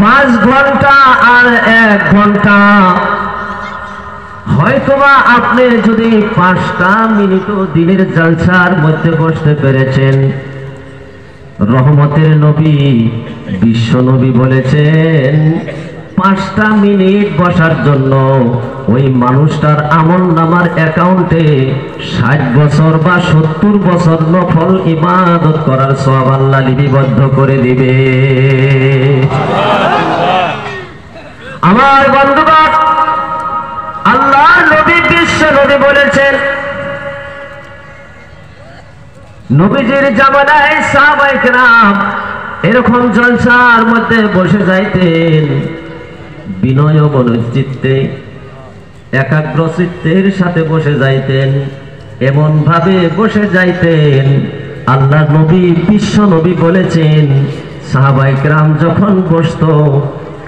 5 ঘন্টা আর 1 ঘন্টা, হয়তোবা আপনি যদি 5টা মিনিটও দিনের জলসার মধ্যে বসতে পেরেছেন, রহমতের নবী বিশ্ব নবী বলেছেন 5টা মিনিট বসার জন্য ওই মানুষটার আমল নামার অ্যাকাউন্টে 60 বছর বা 70 বছর নফল ইবাদত করার সওয়াব আল্লাহ লিপিবদ্ধ করে দিবে। আমার বন্ধুগণ, আল্লাহ নবী বিশ্ব নবী বলেছেন, নবীজির জামানায় সাহাবায়ে কেরাম এরকম জলসার মধ্যে বসে যাইতেন, বিনয় মনোচিত্তে একাগ্র চিত্তের সাথে বসে যাইতেন, এমন ভাবে বসে যাইতেন। আল্লাহ নবী বিশ্ব নবী বলেছেন, সাহাবায়ে কেরাম যখন বসতো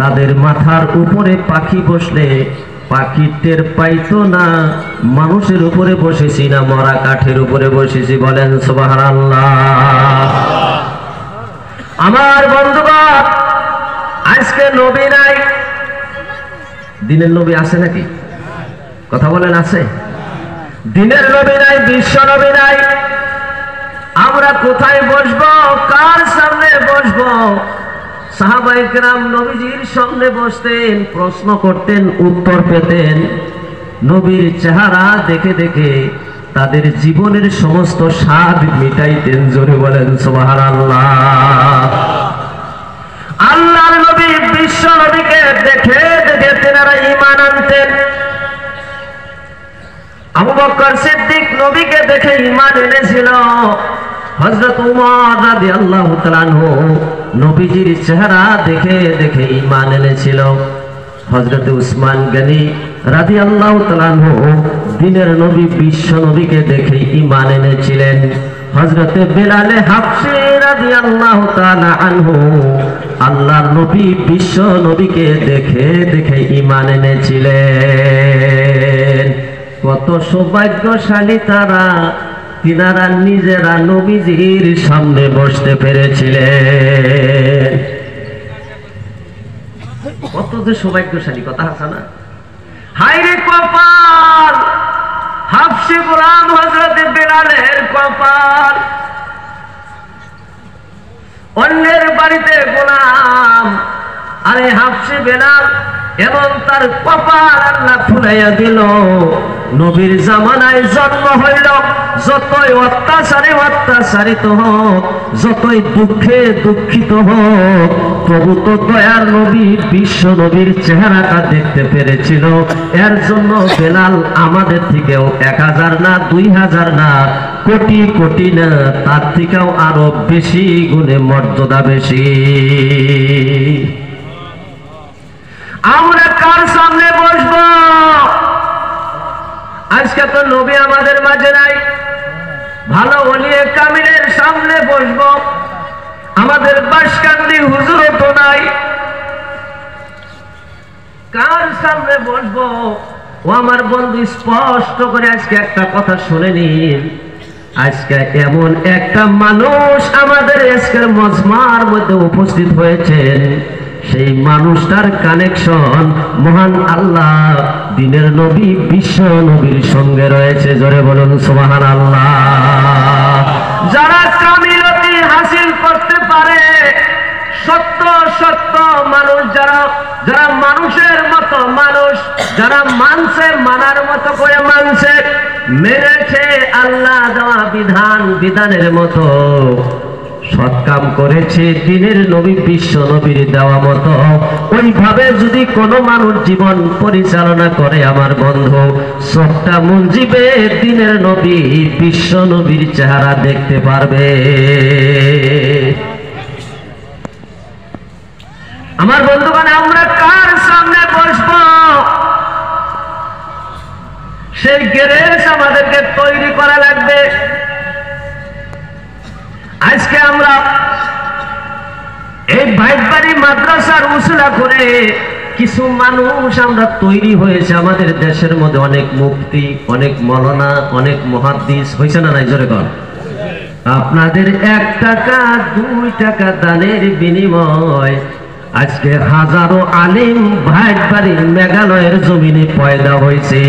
তাদের মাথার উপরে পাখি বসলে পাখি টের পাইতো না মানুষের উপরে বসেছি না মরা কাঠের উপরে বসেছি। বলেন সুবহানাল্লাহ। আমার বন্ধুগণ, আজকে নবী নাই, দিনের নবী আছে নাকি? কথা বলেন, আছে? দিনের নবী নাই, বিশ্ব নবী নাই। আমরা কোথায় বসবো, কার সামনে বসবো? সাহাবায়ে কেরাম নবীজির সামনে বসতেন, প্রশ্ন করতেন, উত্তর পেতেন। নবীর চেহারা দেখে দেখে তাদের জীবনের সমস্ত স্বাদ মিটাইতেন। জোরে বলেন সুবহানাল্লাহ। আল্লাহর নবী বিশ্ব নবীকে দেখে দেখে তেনারা ঈমান আনতেন। আবু বকর সিদ্দিক নবীকে দেখে ঈমান এনেছিল। হযরত উমর রাদিয়াল্লাহু তাআলা আনহু নবীজির চেহারা দেখে দেখে ঈমান এনেছিল। হযরত উসমান গনি রাদিয়াল্লাহু তাআলা আনহু দিনের নবী বিশ্ব নবীকে দেখে ঈমান এনেছিলেন। হযরত বেলাল হাবশী রাদিয়াল্লাহু তাআলা আনহু আল্লাহর নবী বিশ্ব নবীকে দেখে দেখে ঈমান এনেছিলেন। কত সৌভাগ্যশালী তারা, তিনারা নিজেরা নবীজির সামনে বসতে পেরেছিলেন। কত যে সৌভাগ্যশালী, কথা আছে না? হায়রে কপাল হাবশী গোলাম হযরত বেলালের কপাল। অন্যের বাড়িতে গোলাম, আরে হাবশী বেলাল এবং তার কপাল আল্লাহ ফুলাইয়া দিল। নবীর জামানায় জন্ম হইল, যতই অত্যাচারে অত্যাচারিত হোক, যতই দুঃখে দুঃখিত হোক, প্রভু তো দয়ার নবী বিশ্ব নবীর চেহারাটা দেখতে পেরেছিল। এর জন্য বেলাল আমাদের থেকেও 1000 না 2000 না কোটি কোটি না, তার থেকেও আরো বেশি গুণে মর্যাদা বেশি। আমরা কার সামনে বসবো? আজকে তো নবী আমাদের মাঝে নাই, ভালো ওলিয়ে কামিলের সামনে বসবো। আমাদের বাসকান্দি হুজুরও তো নাই, কার সামনে বসবো? ও আমার বন্ধু, স্পষ্ট করে আজকে একটা কথা শুনে নিন। আজকে এমন একটা মানুষ আমাদের আজকের মজমার মধ্যে উপস্থিত হয়েছেন, সেই মানুষটার কানেকশন মহান আল্লাহ দিনের নবী বিশ্ব নবীর সঙ্গে রয়েছে। জোরে বলুন সুবহানাল্লাহ। যারা কামিলতি হাসিল করতে পারে, সত্য সত্য মানুষ, যারা যারা মানুষের মতো মানুষ, যারা মানছে মানার মতো করে মানছে, মেনেছে আল্লাহ দেওয়া বিধানের মতো, সৎ কাম করেছে দিনের নবী বিশ্ব নবীর দেওয়া মতো, ওইভাবে যদি কোনো মানুষ জীবন পরিচালনা করে, আমার বন্ধু সবটা মুঞ্জিবে দিনের নবী বিশ্ব নবীর চেহারা দেখতে পারবে। আমার বন্ধুগণ, আমরা কার সামনে বসবো? সেই গ্যারেজ আমাদেরকে তৈরি করা লাগবে। আজকে আমরা এই ভাইবাড়ি মাদ্রাসার উসুলা করে কিছু মানুষ আমরা তৈরি হয়েছে আমাদের দেশের মধ্যে, অনেক মুফতি, অনেক মৌলানা, অনেক মুহাদ্দিস হয়েছে না নাই? জোরে কর। আপনাদের 1 টাকা 2 টাকা দানের বিনিময় আজকে হাজারো আলিম ভাট বাড়ি মেঘালয়ের জমিনে পয়দা হয়েছে।